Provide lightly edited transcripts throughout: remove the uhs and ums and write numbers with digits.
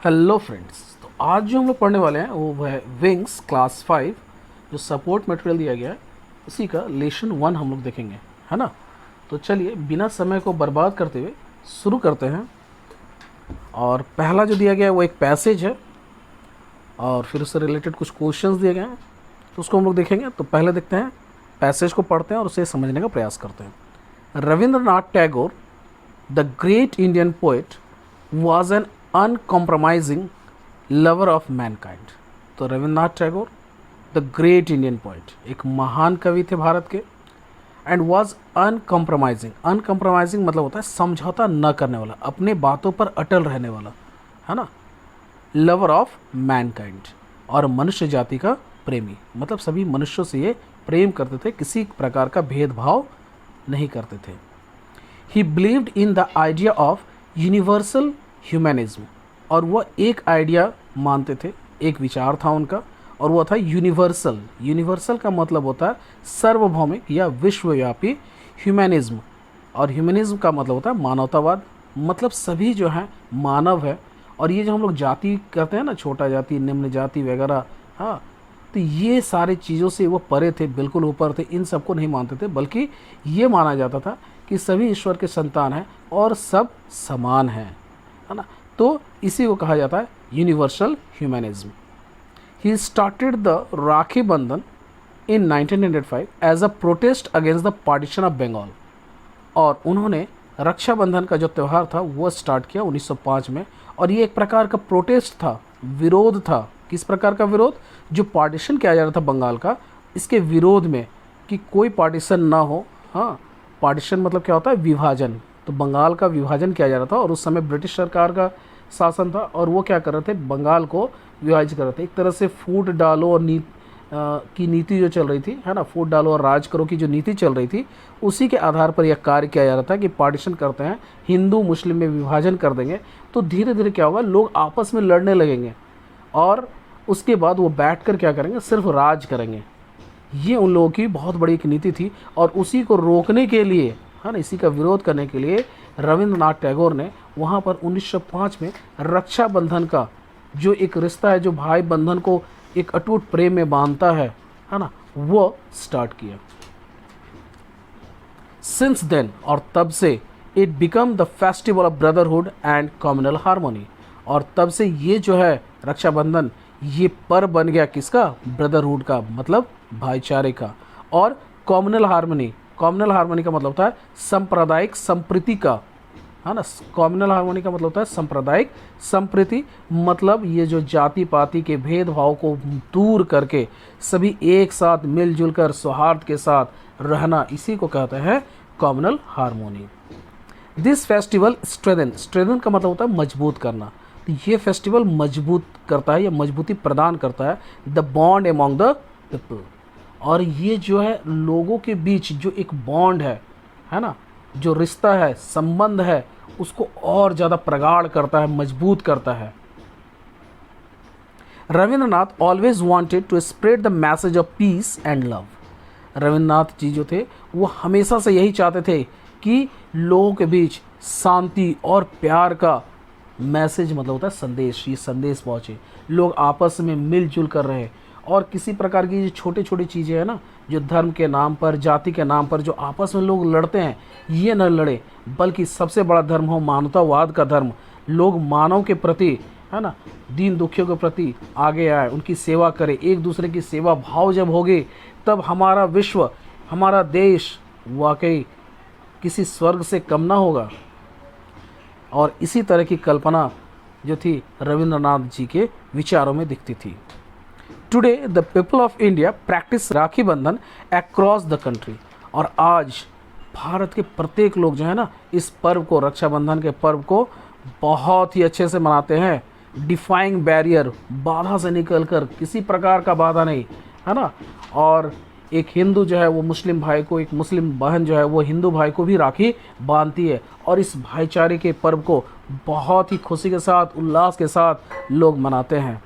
Hello friends. तो आज जो हम लोग पढ़ने वाले हैं वो है विंग्स क्लास 5 जो सपोर्ट मटेरियल दिया गया है उसी का लेसन 1 हम लोग देखेंगे, है ना। तो चलिए बिना समय को बर्बाद करते हुए शुरू करते हैं। और पहला जो दिया गया है वो एक पैसेज है और फिर उससे रिलेटेड कुछ क्वेश्चंस दिए गए हैं, तो उसको हम लोग देखेंगे। तो पहले देखते हैं, पैसेज को पढ़ते हैं और उसे समझने का प्रयास करते हैं। Rabindranath Tagore the great Indian poet was an uncompromising lover of mankind। तो Rabindranath Tagore the great Indian poet एक महान कवि थे भारत के, एंड वॉज अनकम्प्रोमाइजिंग। अनकम्प्रोमाइजिंग मतलब होता है समझौता न करने वाला, अपने बातों पर अटल रहने वाला, है ना। लवर ऑफ मैनकाइंड और मनुष्य जाति का प्रेमी, मतलब सभी मनुष्यों से ये प्रेम करते थे, किसी प्रकार का भेदभाव नहीं करते थे। ही believed in the idea of universal humanism, और वह एक आइडिया मानते थे, एक विचार था उनका, और वह था यूनिवर्सल। यूनिवर्सल का मतलब होता है सार्वभौमिक या विश्वव्यापी। ह्यूमैनिज्म, और ह्यूमैनिज्म का मतलब होता है मानवतावाद, मतलब सभी जो है मानव है। और ये जो हम लोग जाति कहते हैं ना, छोटा जाति, निम्न जाति वगैरह, हाँ, तो ये सारे चीज़ों से वो परे थे, बिल्कुल ऊपर थे, इन सबको नहीं मानते थे, बल्कि ये माना जाता था कि सभी ईश्वर के संतान हैं और सब समान हैं, है ना। तो इसी को कहा जाता है universal humanism. He started the Rakhi Bandhan in 1905 as a protest against the partition of Bengal, और उन्होंने रक्षाबंधन का जो त्यौहार था वो स्टार्ट किया 1905 में, और ये एक प्रकार का प्रोटेस्ट था, विरोध था। किस प्रकार का विरोध? जो पार्टीशन किया जा रहा था बंगाल का, इसके विरोध में, कि कोई पार्टीशन ना हो। हाँ, पार्टीशन मतलब क्या होता है? विभाजन। तो बंगाल का विभाजन किया जा रहा था, और उस समय ब्रिटिश सरकार का शासन था, और वो क्या कर रहे थे? बंगाल को विभाजित कर रहे थे। एक तरह से फूट डालो और की नीति जो चल रही थी, है ना, फूट डालो और राज करो की जो नीति चल रही थी, उसी के आधार पर यह कार्य किया जा रहा था कि पार्टीशन करते हैं, हिंदू मुस्लिम में विभाजन कर देंगे, तो धीरे धीरे क्या होगा, लोग आपस में लड़ने लगेंगे, और उसके बाद वो बैठ कर क्या करेंगे? सिर्फ राज करेंगे। ये उन लोगों की बहुत बड़ी एक नीति थी, और उसी को रोकने के लिए, है ना, इसी का विरोध करने के लिए रविंद्रनाथ टैगोर ने वहाँ पर 1905 में रक्षाबंधन का जो एक रिश्ता है, जो भाई बंधन को एक अटूट प्रेम में बांधता है ना, वो स्टार्ट किया। सिंस देन, और तब से, it become the festival of brotherhood and communal harmony, और तब से ये जो है रक्षाबंधन, ये पर्व बन गया किसका? ब्रदरहुड का, मतलब भाईचारे का, और कम्युनल हार्मनी। कम्युनल हार्मनी का मतलब होता है सांप्रदायिक संप्रीति का, है ना। कम्युनल हार्मनी का मतलब होता है सांप्रदायिक संप्रीति, मतलब ये जो जाति पाति के भेदभाव को दूर करके सभी एक साथ मिलजुल कर सौहार्द के साथ रहना, इसी को कहते हैं communal harmony. This festival strengthen का मतलब होता है मजबूत करना। तो ये फेस्टिवल मजबूत करता है या मजबूती प्रदान करता है the bond among the people, और ये जो है लोगों के बीच जो एक बॉन्ड है ना, जो रिश्ता है, संबंध है, उसको और ज़्यादा प्रगाढ़ करता है, मजबूत करता है। Rabindranath always wanted to spread the message of peace and love. Rabindranath ji जो थे वो हमेशा से यही चाहते थे कि लोगों के बीच शांति और प्यार का मैसेज, मतलब होता है संदेश, ये संदेश पहुँचे, लोग आपस में मिलजुल कर रहे, और किसी प्रकार की जो छोटी छोटी चीज़ें हैं ना, जो धर्म के नाम पर, जाति के नाम पर जो आपस में लोग लड़ते हैं, ये न लड़े, बल्कि सबसे बड़ा धर्म हो मानवतावाद का धर्म। लोग मानव के प्रति, है ना, दीन दुखियों के प्रति आगे आए, उनकी सेवा करें, एक दूसरे की सेवा भाव जब होगे, तब हमारा विश्व, हमारा देश वाकई किसी स्वर्ग से कम ना होगा। और इसी तरह की कल्पना जो थी रविंद्रनाथ जी के विचारों में दिखती थी। Today the people of India practice Rakhi Bandhan across the country, और आज भारत के प्रत्येक लोग जो है ना, इस पर्व को, रक्षाबंधन के पर्व को बहुत ही अच्छे से मनाते हैं। डिफाइंग बैरियर, बाधा से निकलकर, किसी प्रकार का बाधा नहीं, है ना। और एक हिंदू जो है वो मुस्लिम भाई को, एक मुस्लिम बहन जो है वो हिंदू भाई को भी राखी बांधती है, और इस भाईचारे के पर्व को बहुत ही खुशी के साथ, उल्लास के साथ लोग मनाते हैं।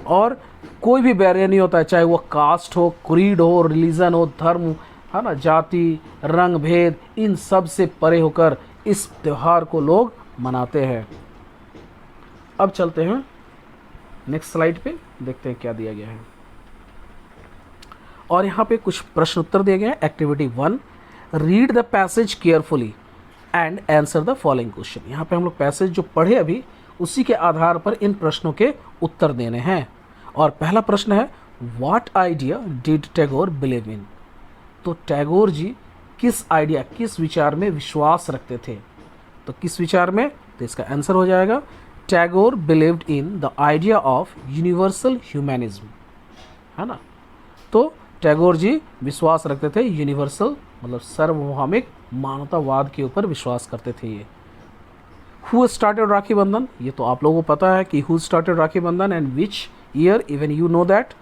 और कोई भी बैरियर नहीं होता है, चाहे वो कास्ट हो, क्रीड हो, रिलीजन हो, धर्म, है ना, जाति, रंग भेद, इन सब से परे होकर इस त्यौहार को लोग मनाते हैं। अब चलते हैं नेक्स्ट स्लाइड पे, देखते हैं क्या दिया गया है। और यहाँ पे कुछ प्रश्न उत्तर दिए गए हैं। Activity 1, read the passage carefully and answer the following question. यहाँ पे हम लोग पैसेज जो पढ़े अभी उसी के आधार पर इन प्रश्नों के उत्तर देने हैं। और पहला प्रश्न है, what idea did Tagore believe in. तो टैगोर जी किस आइडिया, किस विचार में विश्वास रखते थे। तो किस विचार में, तो इसका आंसर हो जाएगा Tagore believed in the idea of universal humanism, है ना। तो टैगोर जी विश्वास रखते थे यूनिवर्सल मतलब सार्वभौमिक मानवतावाद के ऊपर विश्वास करते थे ये। हु स्टार्टेड राखी बंधन, ये तो आप लोगों को पता है कि हु स्टार्टेड राखी बंधन and which year, even you know that.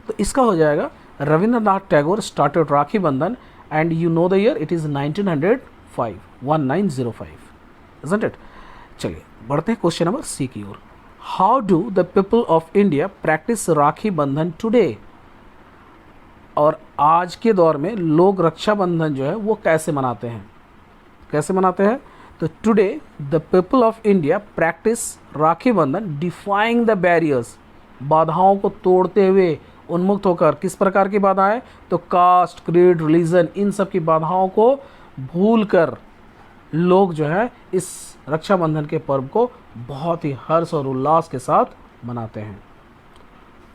तो इसका हो जाएगा रविंद्रनाथ टैगोर स्टार्टेड राखी बंधन and you know the year, it is 1905, 1905, isn't it? चलिए बढ़ते हैं क्वेश्चन नंबर सी की ओर। How do the people of India practice Rakhi Bandhan today. और आज के दौर में लोग रक्षाबंधन जो है वो कैसे मनाते हैं, कैसे मनाते हैं। तो today the people of India practice Rakhi Bandhan defying the barriers, बाधाओं को तोड़ते हुए उन्मुक्त होकर। किस प्रकार की बाधाएं, तो कास्ट, क्रीड, रिलीजन, इन सब की बाधाओं को भूल कर लोग जो है इस रक्षाबंधन के पर्व को बहुत ही हर्ष और उल्लास के साथ मनाते हैं।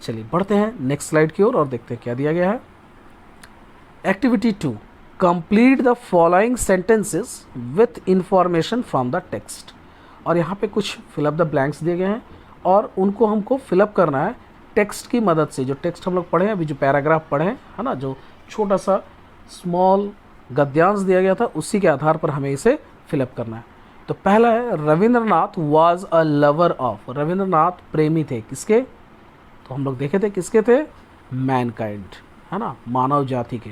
चलिए बढ़ते हैं नेक्स्ट स्लाइड की ओर और देखते हैं क्या दिया गया है। Activity 2, complete the following sentences with information from the text. और यहाँ पे कुछ फिलअप द ब्लैंक्स दिए गए हैं और उनको हमको फिलअप करना है टेक्स्ट की मदद से। जो टेक्स्ट हम लोग पढ़े हैं अभी, जो पैराग्राफ पढ़े हैं, है ना, जो छोटा सा स्मॉल गद्यांश दिया गया था उसी के आधार पर हमें इसे फिलअप करना है। तो पहला है, Rabindranath was a lover of. Rabindranath प्रेमी थे किसके, तो हम लोग देखे थे किसके थे, मैनकाइंड, है ना, मानव जाति के।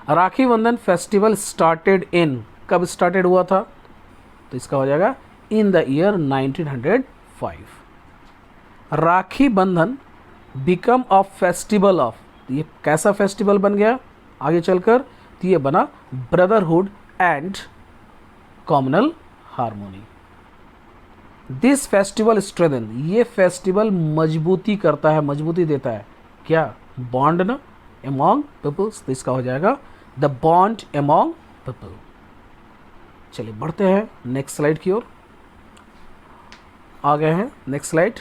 राखी बंधन फेस्टिवल स्टार्टेड इन, कब स्टार्टेड हुआ था, तो इसका हो जाएगा इन द ईयर 1905। राखी बंधन बिकम अ फेस्टिवल ऑफ, ये कैसा फेस्टिवल बन गया आगे चलकर, तो ये बना brotherhood and communal harmony. This festival strengthen, ये फेस्टिवल मजबूती करता है, मजबूती देता है क्या, बॉन्ड ना एमॉन्ग पीपल्स। तो इसका हो जाएगा द बॉन्ड एमॉन्ग पीपल। चलिए बढ़ते हैं नेक्स्ट स्लाइड की ओर, आ गए हैं next slide.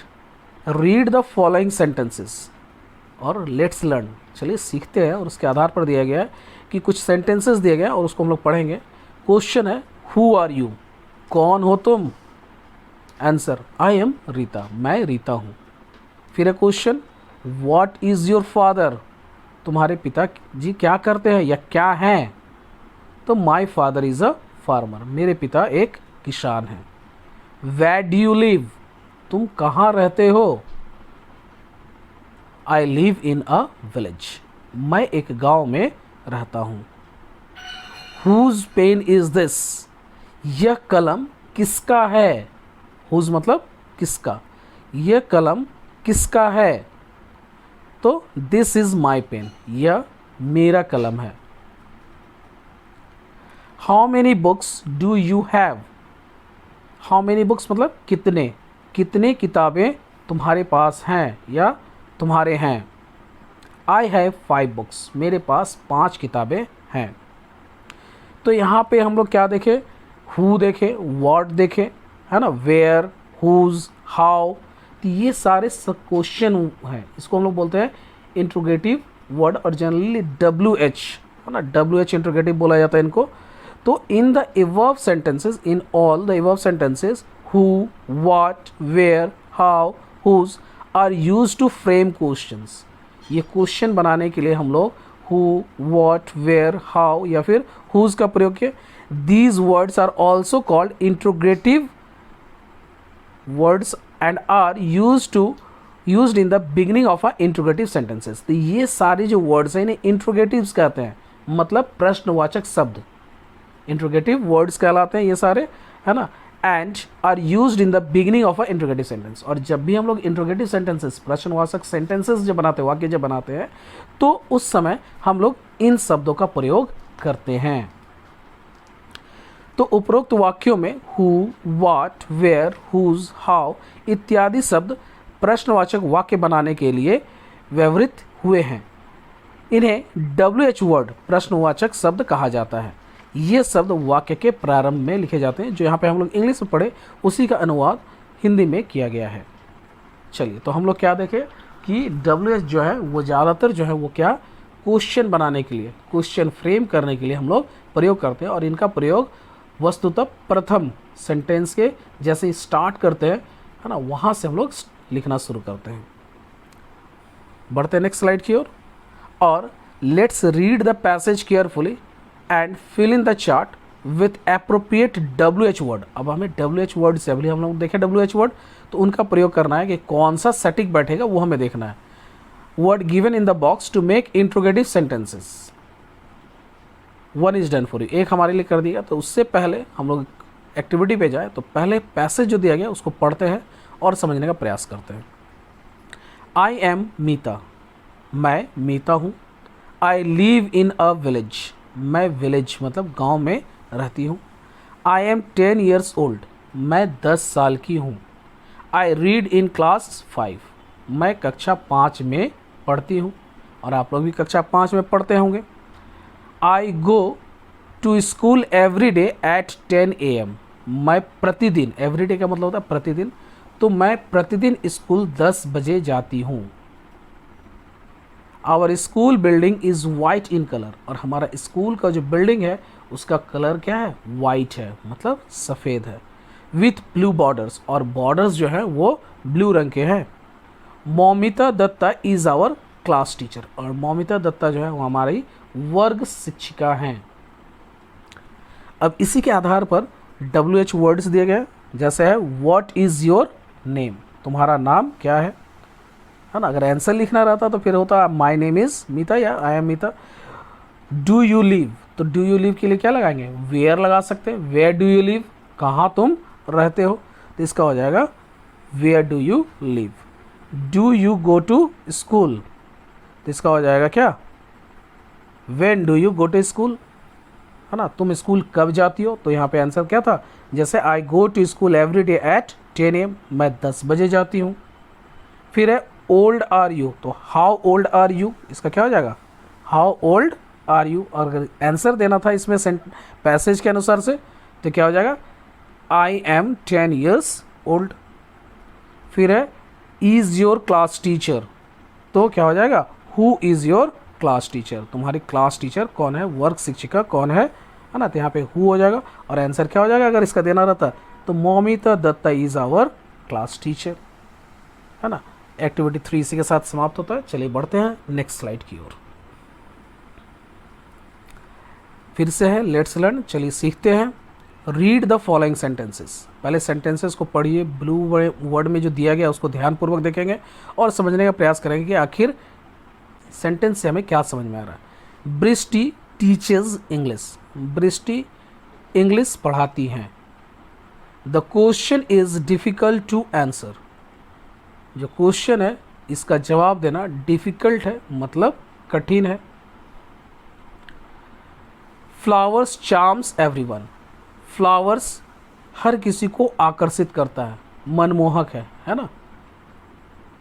Read the following sentences और लेट्स लर्न। चलिए सीखते हैं। और उसके आधार पर दिया गया है कि कुछ सेंटेंसेस दिए गए और उसको हम लोग पढ़ेंगे। क्वेश्चन है, हु आर यू, कौन हो तुम। आंसर, आई एम रीता, मैं रीता हूँ। फिर है question, what is your father, तुम्हारे पिता जी क्या करते हैं या क्या हैं। तो my father is a farmer, मेरे पिता एक किसान हैं। वेयर डू यू लिव, तुम कहाँ रहते हो। I live in a village, मैं एक गांव में रहता हूँ। हुज पेन इज दिस, यह कलम किसका है। हुज मतलब किसका, यह कलम किसका है। तो दिस इज माई पेन, यह मेरा कलम है। How many books do you have, how many books मतलब कितने, कितने किताबें तुम्हारे पास हैं या तुम्हारे हैं। आई हैव 5 बुक्स, मेरे पास 5 किताबें हैं। तो यहाँ पे हम लोग क्या देखें, हु देखें, व्हाट देखें, है ना, वेयर, हुज, हाउ। तो ये सारे क्वेश्चन हैं, इसको हम लोग बोलते हैं इंट्रोगेटिव वर्ड और जनरली WH, है ना, WH इंट्रोगेटिव बोला जाता है इनको। तो in the above sentences, in all the above sentences, who, what, where, how, whose are used to frame questions। ये क्वेश्चन बनाने के लिए हम लोग who, what, where, how या फिर whose का प्रयोग किया। These words are also called interrogative words and are used in the beginning of a interrogative sentences। तो ये सारे जो words हैं इन्हें interrogatives कहते हैं, मतलब प्रश्नवाचक शब्द। इंट्रोगेटिव वर्ड्स कहलाते हैं ये सारे, है ना, and are used in the beginning of a interrogative sentence. और जब भी हम लोग इंट्रोगेटिव सेंटेंसेस, प्रश्नवाचक सेंटेंसेस जब बनाते हैं, वाक्य जब बनाते हैं, तो उस समय हम लोग इन शब्दों का प्रयोग करते हैं। तो उपरोक्त वाक्यों में who, what, where, whose, how इत्यादि शब्द प्रश्नवाचक वाक्य बनाने के लिए व्यवहृत हुए हैं। इन्हें WH वर्ड प्रश्नवाचक शब्द कहा जाता है। ये शब्द वाक्य के प्रारंभ में लिखे जाते हैं। जो यहाँ पे हम लोग इंग्लिश में पढ़े उसी का अनुवाद हिंदी में किया गया है। चलिए, तो हम लोग क्या देखें कि WH जो है वो ज़्यादातर जो है वो क्या क्वेश्चन बनाने के लिए, क्वेश्चन फ्रेम करने के लिए हम लोग प्रयोग करते हैं। और इनका प्रयोग वस्तुतः प्रथम सेंटेंस के जैसे स्टार्ट करते हैं, है ना, वहाँ से हम लोग लिखना शुरू करते हैं। बढ़ते हैं नेक्स्ट स्लाइड की ओर। और let's read the passage carefully and fill in the chart with appropriate WH word. अब हमें WH वर्ड से, अभी हम लोग देखें WH वर्ड, तो उनका प्रयोग करना है कि कौन सा सटीक बैठेगा वो हमें देखना है। Word given in the box to make interrogative sentences. 1 is done for you, एक हमारे लिए कर दिया। तो उससे पहले हम लोग एक्टिविटी पे जाए तो पहले पैसेज जो दिया गया उसको पढ़ते हैं और समझने का प्रयास करते हैं। आई एम मीता, मैं मीता हूँ। I live in a village, मैं विलेज मतलब गांव में रहती हूँ। आई एम 10 years old, मैं 10 साल की हूँ। आई रीड इन क्लास 5, मैं कक्षा 5 में पढ़ती हूँ और आप लोग भी कक्षा 5 में पढ़ते होंगे। I go to school every day at 10 AM, मैं प्रतिदिन, एवरी डे का मतलब होता है प्रतिदिन, तो मैं प्रतिदिन स्कूल 10 बजे जाती हूँ। Our school building is white in colour, और हमारा स्कूल का जो बिल्डिंग है उसका कलर क्या है, वाइट है, मतलब सफ़ेद है। विथ ब्लू बॉर्डर्स, और बॉर्डर्स जो है वो ब्लू रंग के हैं। Moumita Datta is our class teacher, और मौमिता दत्ता जो है वो हमारी वर्ग शिक्षिका हैं। अब इसी के आधार पर WH वर्ड्स दिए गए, जैसे है व्हाट इज़ योर नेम, तुम्हारा नाम क्या है ना। अगर आंसर लिखना रहता तो फिर होता माई नेम इज़ मीता या I am Mita. Do you live, तो डू यू लिव के लिए क्या लगाएंगे, वेयर लगा सकते हैं। वेयर डू यू लिव, कहाँ तुम रहते हो, तो इसका हो जाएगा where do you live. Do you go to school, तो इसका हो जाएगा क्या, when do you go to school, है ना, तुम स्कूल कब जाती हो। तो यहाँ पे आंसर क्या था, जैसे I go to school every day at 10 AM, मैं 10 बजे जाती हूँ। फिर है ओल्ड आर यू, तो हाउ ओल्ड आर यू, इसका क्या हो जाएगा, हाउ ओल्ड आर यू। और अगर आंसर देना था इसमें पैसेज के अनुसार से, तो क्या हो जाएगा, आई एम 10 years old। फिर है इज़ योर क्लास टीचर, तो क्या हो जाएगा, who is your class teacher, तुम्हारी क्लास टीचर कौन है, वर्ग शिक्षिका कौन है ना। तो यहाँ पे हु हो जाएगा और आंसर क्या हो जाएगा, अगर इसका देना रहता तो Moumita Datta is our class teacher, है ना। एक्टिविटी 3 इसी के साथ समाप्त होता है। चलिए बढ़ते हैं नेक्स्ट स्लाइड की ओर। फिर से है लेट्स लर्न, चलिए सीखते हैं। रीड द फॉलोइंग सेंटेंसेस, पहले सेंटेंसेस को पढ़िए, ब्लू वर्ड में जो दिया गया उसको ध्यानपूर्वक देखेंगे और समझने का प्रयास करेंगे कि आखिर सेंटेंस से हमें क्या समझ में आ रहा है। Bristi teaches English, Bristi English पढ़ाती हैं। The question is difficult to answer, जो क्वेश्चन है इसका जवाब देना डिफ़िकल्ट है, मतलब कठिन है। फ्लावर्स चार्म्स एवरीवन, फ्लावर्स हर किसी को आकर्षित करता है, मनमोहक है ना,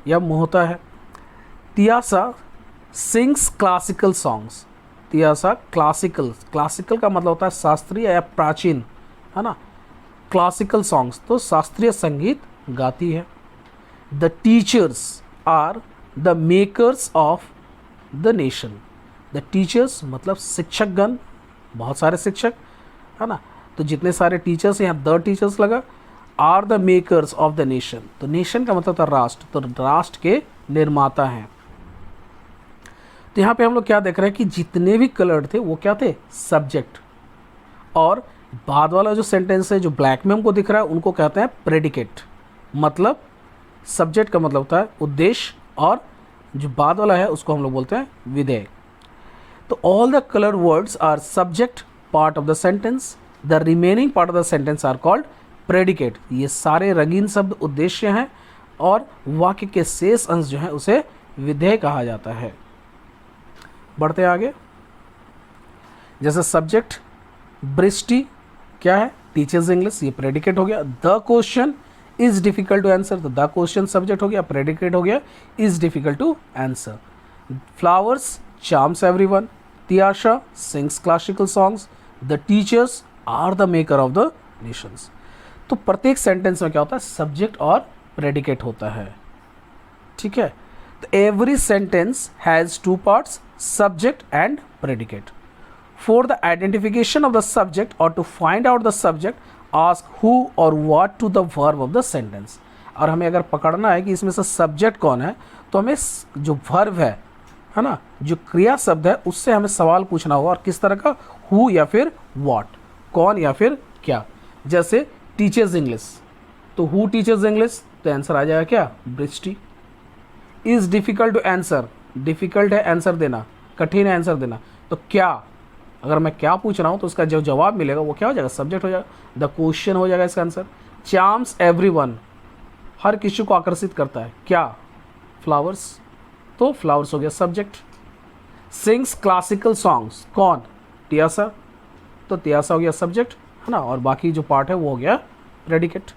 या मोहता है। Tiyasa sings classical songs, Tiyasa classical, classical का मतलब होता है शास्त्रीय या प्राचीन, है ना। क्लासिकल सॉन्ग्स तो शास्त्रीय संगीत गाती है। The teachers are the makers of the nation, the teachers मतलब शिक्षकगण, बहुत सारे शिक्षक, है ना, तो जितने सारे टीचर्स यहाँ द टीचर्स लगा। Are the makers of the nation, तो नेशन का मतलब था राष्ट्र, तो राष्ट्र के निर्माता हैं। तो यहाँ पे हम लोग क्या देख रहे हैं कि जितने भी कलर थे वो क्या थे, सब्जेक्ट, और बाद वाला जो सेंटेंस है जो ब्लैक में हमको दिख रहा है उनको कहते हैं प्रेडिकेट, मतलब सब्जेक्ट का मतलब होता है उद्देश्य, और जो बाद वाला है उसको हम लोग बोलते हैं विधेय। तो all the coloured words are subject part of the sentence, the remaining part of the sentence are called predicate. ये सारे रंगीन शब्द उद्देश्य हैं और वाक्य के शेष अंश जो है उसे विधेय कहा जाता है। बढ़ते आगे, जैसे सब्जेक्ट ब्रिस्टी क्या है, टीचर्स इंग्लिश, ये प्रेडिकेट हो गया। The question is difficult to answer, तो द क्वेश्चन सब्जेक्ट हो गया, प्रेडिकेट हो गया is difficult to answer. Flowers charms everyone, Tiyasha sings classical songs, the teachers are the maker of the nations. तो प्रत्येक सेंटेंस में क्या होता है, सब्जेक्ट और प्रेडिकेट होता है, ठीक है। तो every sentence has two parts, subject and predicate. For the identification of the subject और to find out the subject, ask who और what to the verb of the sentence. और हमें अगर पकड़ना है कि इसमें से सब्जेक्ट कौन है, तो हमें जो वर्ब है ना, जो क्रिया शब्द है, उससे हमें सवाल पूछना होगा, और किस तरह का, हु या फिर व्हाट, कौन या फिर क्या। जैसे टीचर्स इंग्लिश, तो हु टीचर्स इंग्लिश, तो आंसर आ जाएगा क्या, Brishti. Is difficult to answer, difficult है आंसर देना, कठिन है आंसर देना, तो क्या, अगर मैं क्या पूछ रहा हूँ तो उसका जो जवाब मिलेगा वो क्या हो जाएगा, सब्जेक्ट हो जाएगा, द क्वेश्चन हो जाएगा इसका आंसर। चार्म्स एवरीवन, हर किसी को आकर्षित करता है, क्या, फ्लावर्स, तो फ्लावर्स हो गया सब्जेक्ट। सिंग्स क्लासिकल सॉन्ग्स, कौन, तियासा, तो तियासा हो गया सब्जेक्ट, है ना, और बाकी जो पार्ट है वो हो गया predicate.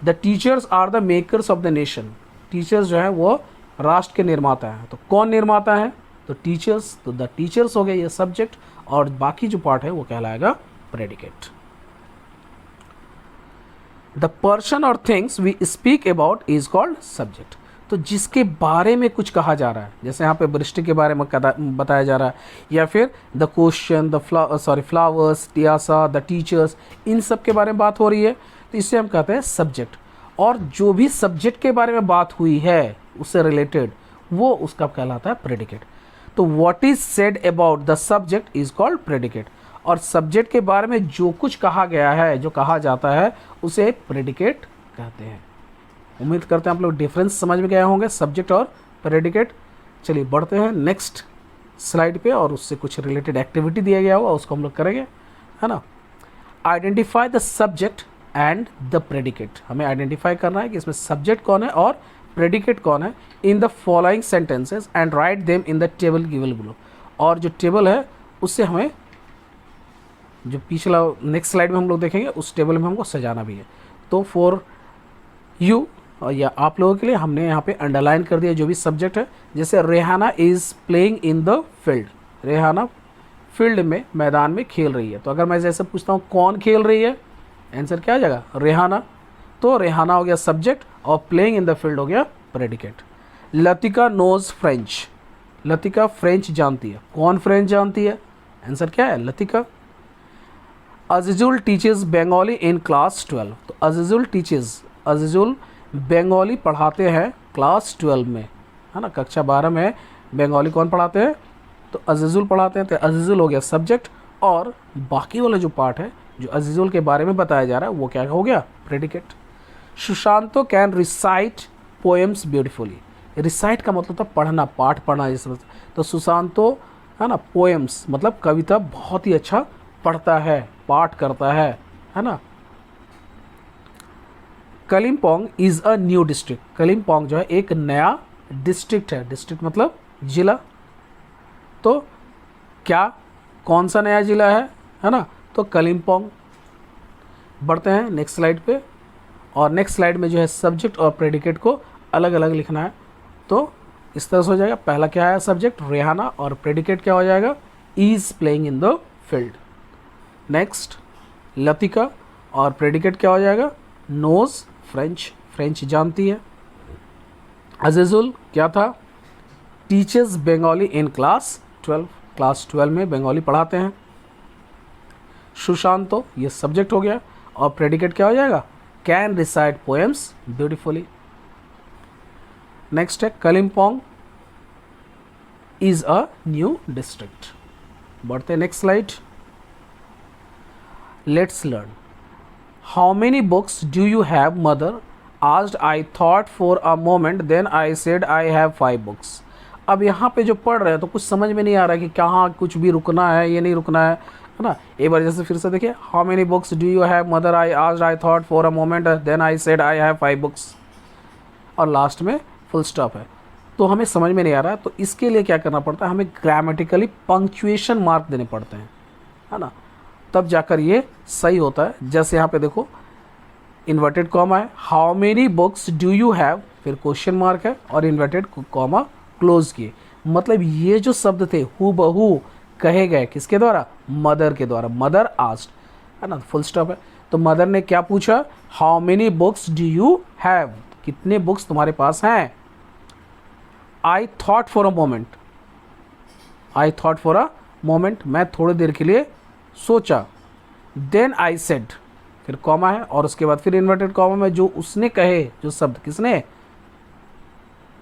The teachers are the makers of the nation, teachers जो है वो राष्ट्र के निर्माता हैं, तो कौन निर्माता है, तो टीचर्स, तो द टीचर्स हो गया ये सब्जेक्ट, और बाकी जो पार्ट है वो कहलाएगा प्रेडिकेट। द पर्सन और things we speak about is called subject. तो जिसके बारे में कुछ कहा जा रहा है, जैसे यहाँ पे वृष्टि के बारे में बताया जा रहा है, या फिर the question, flowers, Tiyasa, the teachers, इन सब के बारे में बात हो रही है, तो इससे हम कहते हैं सब्जेक्ट। और जो भी सब्जेक्ट के बारे में बात हुई है उससे रिलेटेड, वो उसका कहलाता है प्रेडिकेट। तो what is said about the subject is called predicate. और सब्जेक्ट के बारे में जो कुछ कहा गया है, जो कहा जाता है, उसे प्रेडिकेट कहते हैं। उम्मीद करते हैं आप लोग डिफरेंस समझ में गए होंगे सब्जेक्ट और प्रेडिकेट। चलिए बढ़ते हैं नेक्स्ट स्लाइड पे, और उससे कुछ रिलेटेड एक्टिविटी दिया गया होगा, उसको हम लोग करेंगे, है ना। Identify the subject and the predicate, हमें आइडेंटिफाई करना है कि इसमें सब्जेक्ट कौन है और प्रेडिकेट कौन है इन the following sentences and write them in the table given below. और जो टेबल है उससे हमें, जो पिछला नेक्स्ट स्लाइड में हम लोग देखेंगे, उस टेबल में हमको सजाना भी है। तो फॉर यू, या आप लोगों के लिए, हमने यहाँ पे अंडरलाइन कर दिया जो भी सब्जेक्ट है। जैसे Rehana is playing in the field, Rehana field में, मैदान में खेल रही है। तो अगर मैं जैसे पूछता हूँ कौन खेल रही है, आंसर क्या आ जाएगा, रेहाना। तो रेहाना हो गया सब्जेक्ट, और प्लेइंग इन द फील्ड हो गया predicate. Latika knows French, Latika French जानती है, कौन फ्रेंच जानती है, आंसर क्या है, Latika. Azizul teaches Bengali in class 12, तो अजीजुल टीचर्स, अजीजुल बंगाली पढ़ाते हैं क्लास 12 में, है ना, कक्षा 12 में बंगाली कौन पढ़ाते हैं, तो अजीजुल पढ़ाते हैं। तो अजीजुल हो गया सब्जेक्ट, और बाकी वाला जो पार्ट है, जो अजीजुल के बारे में बताया जा रहा है, वो क्या हो गया, predicate. Sushanto can recite poems beautifully, recite का मतलब था पढ़ना, पाठ पढ़ना जैसे, तो सुशांतो, है ना, पोएम्स मतलब कविता बहुत ही अच्छा पढ़ता है, पाठ करता है ना। Kalimpong is a new district, Kalimpong जो है एक नया डिस्ट्रिक्ट है, डिस्ट्रिक्ट मतलब जिला। तो क्या, कौन सा नया जिला है ना, तो कलिम्पोंग। बढ़ते हैं नेक्स्ट स्लाइड पे, और नेक्स्ट स्लाइड में जो है सब्जेक्ट और प्रेडिकेट को अलग अलग लिखना है। तो इस तरह से हो जाएगा, पहला क्या है सब्जेक्ट रेहाना, और प्रेडिकेट क्या हो जाएगा, is playing in the field. Next Latika, और प्रेडिकेट क्या हो जाएगा, नोज फ्रेंच, फ्रेंच जानती है। अजीजुल क्या था, teachers Bengali in class 12, class 12 में बंगाली पढ़ाते हैं। सुशांतो ये सब्जेक्ट हो गया, और प्रेडिकेट क्या हो जाएगा, can recite poems beautifully. Next है Kalimpong is a new district. बढ़ते हैं next slide. Let's learn, how many books do you have mother, asked I thought for a moment then I said I have 5 books. अब यहाँ पे जो पढ़ रहे हैं तो कुछ समझ में नहीं आ रहा है कि कहाँ कुछ भी रुकना है, ये नहीं रुकना है ना। एक बार जैसे फिर से देखिए, how many books do you have mother, I asked I thought for a moment then I said I have 5 books, और लास्ट में फुल स्टॉप है। तो हमें समझ में नहीं आ रहा है, तो इसके लिए क्या करना पड़ता है, हमें ग्रामेटिकली पंक्चुएशन मार्क देने पड़ते हैं, है ना। तब जाकर ये सही होता है। जैसे यहाँ पे देखो इन्वर्टेड कॉमा है, how many books do you have, फिर क्वेश्चन मार्क है और इन्वर्टेड कॉमा क्लोज किए। मतलब ये जो शब्द थे हूबहू कहे गए किसके द्वारा, मदर के द्वारा, मदर आस्क्ड, है ना, फुल स्टॉप है। तो मदर ने क्या पूछा, how many books do you have, कितने बुक्स तुम्हारे पास हैं। आई thought for a moment, I thought for a moment, मैं थोड़ी देर के लिए सोचा। देन आई सेड, फिर कॉमा है और उसके बाद फिर इन्वर्टेड कॉमा में जो उसने कहे, जो शब्द किसने,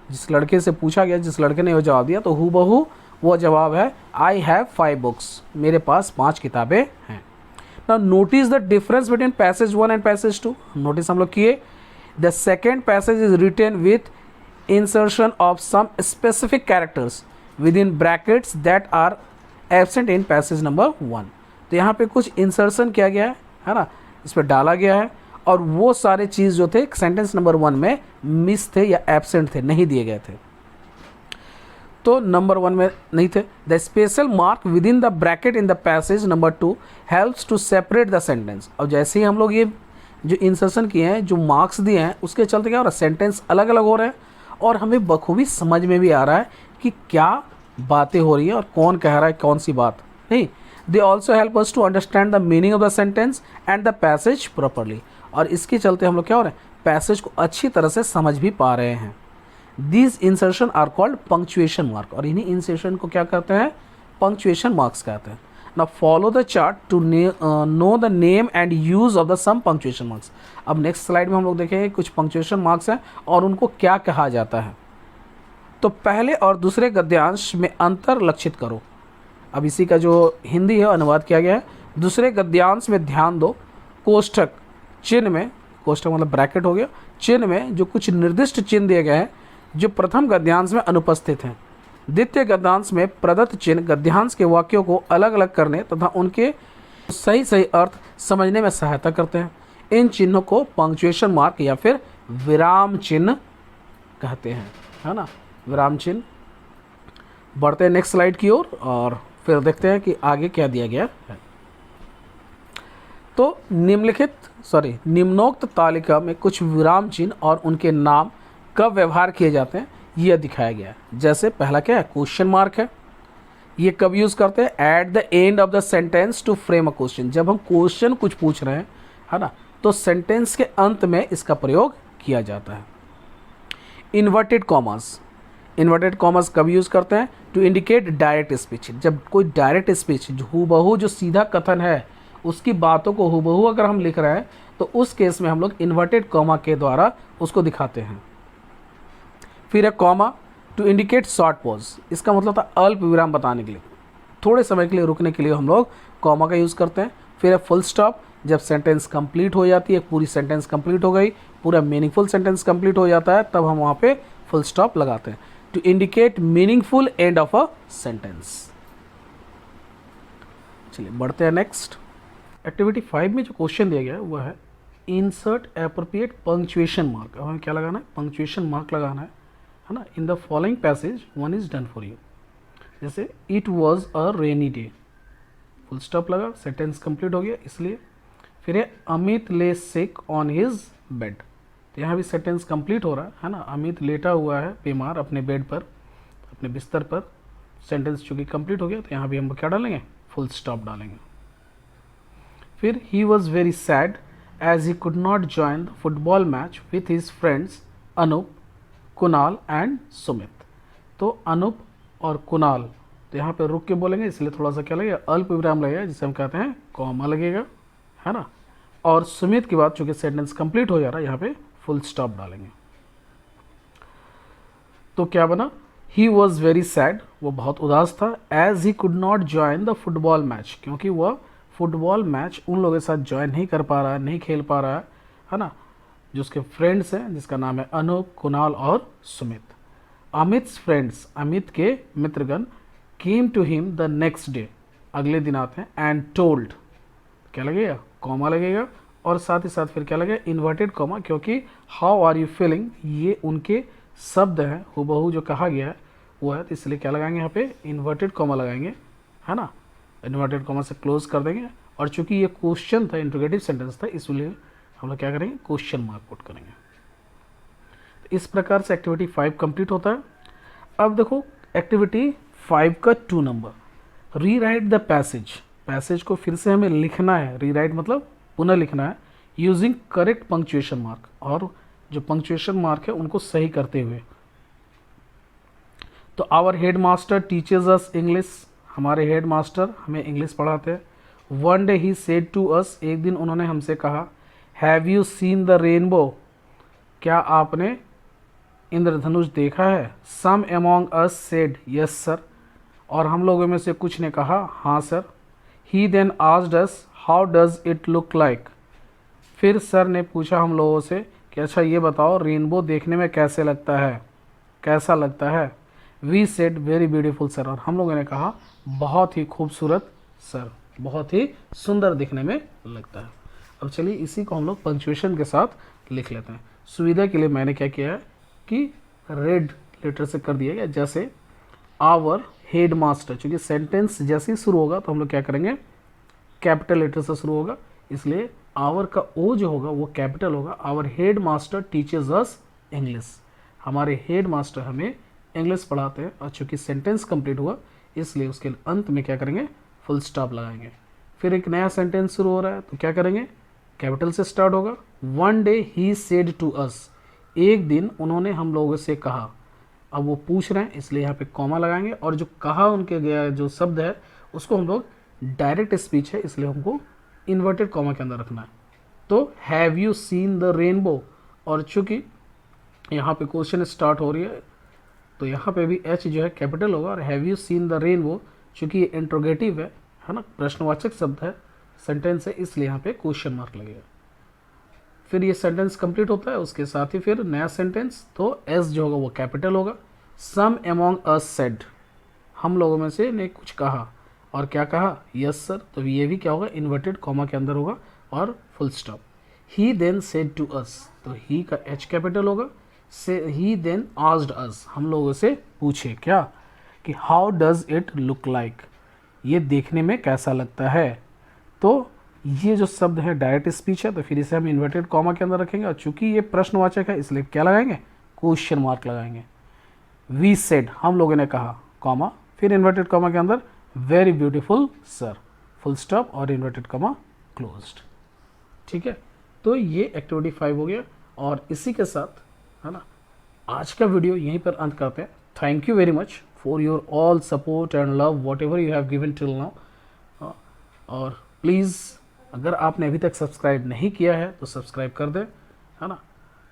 जिस लड़के से पूछा गया, जिस लड़के ने वो जवाब दिया, तो हूबहू वो जवाब है आई हैव 5 बुक्स, मेरे पास 5 किताबें हैं। Now notice the difference between passage 1 and passage 2। Notice हम लोग किए, the second passage is written with insertion of some specific characters within brackets that are absent in passage number 1। तो यहाँ पे कुछ इंसर्शन किया गया है ना, इस पर डाला गया है, और वो सारे चीज़ जो थे सेंटेंस नंबर 1 में मिस थे या एब्सेंट थे, नहीं दिए गए थे, तो नंबर 1 में नहीं थे। The special mark within the bracket in the passage number 2 helps to separate the sentence. और जैसे ही हम लोग ये जो इंसर्शन किए हैं, जो मार्क्स दिए हैं, उसके चलते क्या हो रहा है, सेंटेंस अलग अलग हो रहे हैं और हमें बखूबी समझ में भी आ रहा है कि क्या बातें हो रही है और कौन कह रहा है कौन सी बात नहीं। They also help us to understand the meaning of the sentence and the passage properly. और इसके चलते हम लोग क्या हो रहे हैं, पैसेज को अच्छी तरह से समझ भी पा रहे हैं। These insertion are called punctuation mark, और इन्हीं इंसर्शन को क्या कहते हैं, punctuation marks कहते हैं। Now follow the chart to know the name and use of the some punctuation marks। अब नेक्स्ट स्लाइड में हम लोग देखेंगे कुछ punctuation marks हैं और उनको क्या कहा जाता है। तो पहले और दूसरे गद्यांश में अंतर लक्षित करो। अब इसी का जो हिंदी है अनुवाद किया गया है। दूसरे गद्यांश में ध्यान दो, कोष्ठक चिन्ह में, कोष्ठक मतलब ब्रैकेट हो गया, चिन्ह में जो कुछ निर्दिष्ट चिन्ह दिए गए हैं जो प्रथम गद्यांश में अनुपस्थित हैं। द्वितीय गद्यांश में प्रदत्त चिन्ह गद्यांश के वाक्यों को अलग अलग करने तथा उनके सही सही अर्थ समझने में सहायता करते हैं। इन चिन्हों को पंक्चुएशन मार्क या फिर विराम चिन्ह कहते हैं, है ना, विराम चिन्ह। बढ़ते हैं नेक्स्ट स्लाइड की ओर और फिर देखते हैं कि आगे क्या दिया गया है। तो निम्नोक्त तालिका में कुछ विराम चिन्ह और उनके नाम कब व्यवहार किए जाते हैं यह दिखाया गया है। जैसे पहला क्या है, क्वेश्चन मार्क है। ये कब यूज़ करते हैं, at the end of the sentence to frame a question. जब हम क्वेश्चन कुछ पूछ रहे हैं, है ना, तो सेंटेंस के अंत में इसका प्रयोग किया जाता है। इन्वर्टेड कॉमास, इन्वर्टेड कॉमास कब यूज़ करते हैं, टू इंडिकेट डायरेक्ट स्पीच। जब कोई डायरेक्ट स्पीच हूबहू जो सीधा कथन है उसकी बातों को हूबहू अगर हम लिख रहे हैं तो उस केस में हम लोग इन्वर्टेड कॉमा के द्वारा उसको दिखाते हैं। फिर है comma two indicate short pause. इसका मतलब था अल्प विराम बताने के लिए, थोड़े समय के लिए रुकने के लिए हम लोग कॉमा का यूज़ करते हैं। फिर है फुल स्टॉप, जब सेंटेंस कंप्लीट हो जाती है, पूरी सेंटेंस कंप्लीट हो गई, पूरा मीनिंगफुल सेंटेंस कंप्लीट हो जाता है, तब हम वहाँ पे फुल स्टॉप लगाते हैं, to indicate meaningful end of a sentence. चलिए बढ़ते हैं नेक्स्ट। एक्टिविटी 5 में जो क्वेश्चन दिया गया है वह है इंसर्ट एप्रोप्रिएट पंक्चुएशन मार्क। अब हमें क्या लगाना है, पंक्चुएशन मार्क लगाना है ना। In the following passage one is done for you. जैसे it was a rainy day, full stop लगा, सेंटेंस कंप्लीट हो गया इसलिए। फिर है अमित ले सिक ऑन हिज बेड, तो यहाँ भी सेंटेंस कंप्लीट हो रहा है ना। अमित लेटा हुआ है बीमार अपने बेड पर, अपने बिस्तर पर, सेंटेंस चूँकि कंप्लीट हो गया तो यहाँ भी हम क्या डालेंगे, फुल स्टॉप डालेंगे। फिर he was very sad as he could not join the football match with his friends Anup, Kunal and Sumit. तो अनूप और कुणाल, तो यहाँ पे रुक के बोलेंगे इसलिए थोड़ा सा क्या लगेगा, अल्प विराम लगेगा जिसे हम कहते हैं कॉमा लगेगा, है ना। और सुमित के बाद चूंकि सेंटेंस कंप्लीट हो जा रहा है यहाँ पे फुल स्टॉप डालेंगे। तो क्या बना, ही वॉज वेरी सैड, वो बहुत उदास था, as he could not join the football match, क्योंकि वह फुटबॉल मैच उन लोगों के साथ ज्वाइन नहीं कर पा रहा है, नहीं खेल पा रहा है ना, जो उसके फ्रेंड्स हैं जिसका नाम है अनूप, कुणाल और सुमित। अमित्स फ्रेंड्स, अमित के मित्रगण, came to him the next day, अगले दिन आते हैं, एंड टोल्ड, क्या लगेगा, कॉमा लगेगा, और साथ ही साथ फिर क्या लगेगा, इन्वर्टेड कॉमा, क्योंकि हाउ आर यू फीलिंग ये उनके शब्द हैं, हूबहू जो कहा गया है वो है, तो इसलिए क्या लगाएंगे यहाँ पे, इन्वर्टेड कॉमा लगाएंगे, है ना। इन्वर्टेड कॉमा से क्लोज कर देंगे और चूंकि ये क्वेश्चन था, इंट्रोगेटिव सेंटेंस था, इसलिए हम लोग क्या करेंगे, क्वेश्चन मार्क पुट करेंगे। तो इस प्रकार से एक्टिविटी 5 कंप्लीट होता है। अब देखो एक्टिविटी 5 का 2 number, rewrite the passage. Passage को फिर से हमें लिखना है, रीराइट मतलब पुनः लिखना है, यूजिंग करेक्ट पंक्चुएशन मार्क, और जो पंक्चुएशन मार्क है उनको सही करते हुए। तो our head master teaches us English, हमारे हेड मास्टर हमें इंग्लिश पढ़ाते हैं। One day he said to us, एक दिन उन्होंने हमसे कहा, have you seen the rainbow, क्या आपने इंद्रधनुष देखा है। Some among us said yes sir, और हम लोगों में से कुछ ने कहा हाँ sir. He then asked us how does it look like, फिर सर ने पूछा हम लोगों से कि अच्छा ये बताओ रेनबो देखने में कैसे लगता है, कैसा लगता है। We said very beautiful sir, और हम लोगों ने कहा बहुत ही खूबसूरत सर, बहुत ही सुंदर दिखने में लगता है। अब चलिए इसी को हम लोग पंक्चुएशन के साथ लिख लेते हैं। सुविधा के लिए मैंने क्या किया है कि रेड लेटर से कर दिया गया, जैसे आवर हेड मास्टर, चूँकि सेंटेंस जैसे ही शुरू होगा तो हम लोग क्या करेंगे, कैपिटल लेटर से शुरू होगा, इसलिए आवर का ओ जो होगा वो कैपिटल होगा। Our head master teaches us English, हमारे हेड मास्टर हमें इंग्लिश पढ़ाते हैं, और चूँकि सेंटेंस कंप्लीट हुआ इसलिए उसके अंत में क्या करेंगे, फुल स्टॉप लगाएंगे। फिर एक नया सेंटेंस शुरू हो रहा है तो क्या करेंगे, कैपिटल से स्टार्ट होगा। One day he said to us, एक दिन उन्होंने हम लोगों से कहा, अब वो पूछ रहे हैं इसलिए यहाँ पे कॉमा लगाएंगे, और जो कहा उनके गया जो शब्द है उसको हम लोग डायरेक्ट स्पीच है इसलिए हमको इन्वर्टेड कॉमा के अंदर रखना है। तो have you seen the rainbow, और चूंकि यहाँ पे क्वेश्चन स्टार्ट हो रही है तो यहाँ पे भी एच जो है कैपिटल होगा, और have you seen the rainbow चूंकि ये इंट्रोगेटिव है ना, प्रश्नवाचक शब्द है, सेंटेंस है, इसलिए यहाँ पे क्वेश्चन मार्क लगेगा। फिर ये सेंटेंस कंप्लीट होता है, उसके साथ ही फिर नया सेंटेंस, तो एस जो होगा वो कैपिटल होगा। सम अमोंग अस सेड, हम लोगों में से ने कुछ कहा, और क्या कहा, यस सर, तो ये भी क्या होगा, इन्वर्टेड कॉमा के अंदर होगा और full stop. He then said to us, तो ही का एच कैपिटल होगा। से ही देन आस्क्ड अस, हम लोगों से पूछे क्या, कि how does it look like, ये देखने में कैसा लगता है। तो ये जो शब्द है डायरेक्ट स्पीच है, तो फिर इसे हम इन्वर्टेड कॉमा के अंदर रखेंगे, और चूंकि ये प्रश्नवाचक है इसलिए क्या लगाएंगे, क्वेश्चन मार्क लगाएंगे। वी सेड, हम लोगों ने कहा, कॉमा, फिर इन्वर्टेड कॉमा के अंदर very beautiful sir, full stop और इन्वर्टेड कॉमा क्लोज्ड। ठीक है, तो ये एक्टिविटी 5 हो गया, और इसी के साथ है ना आज का वीडियो यहीं पर अंत करते हैं। Thank you very much for your all support and love what ever you have given till now. और प्लीज़ अगर आपने अभी तक सब्सक्राइब नहीं किया है तो सब्सक्राइब कर दें, है ना,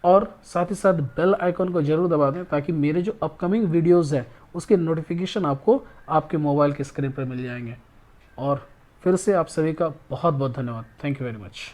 और साथ ही साथ बेल आइकन को ज़रूर दबा दें ताकि मेरे जो अपकमिंग वीडियोज़ हैं उसके नोटिफिकेशन आपको आपके मोबाइल के स्क्रीन पर मिल जाएंगे। और फिर से आप सभी का बहुत बहुत धन्यवाद। Thank you very much.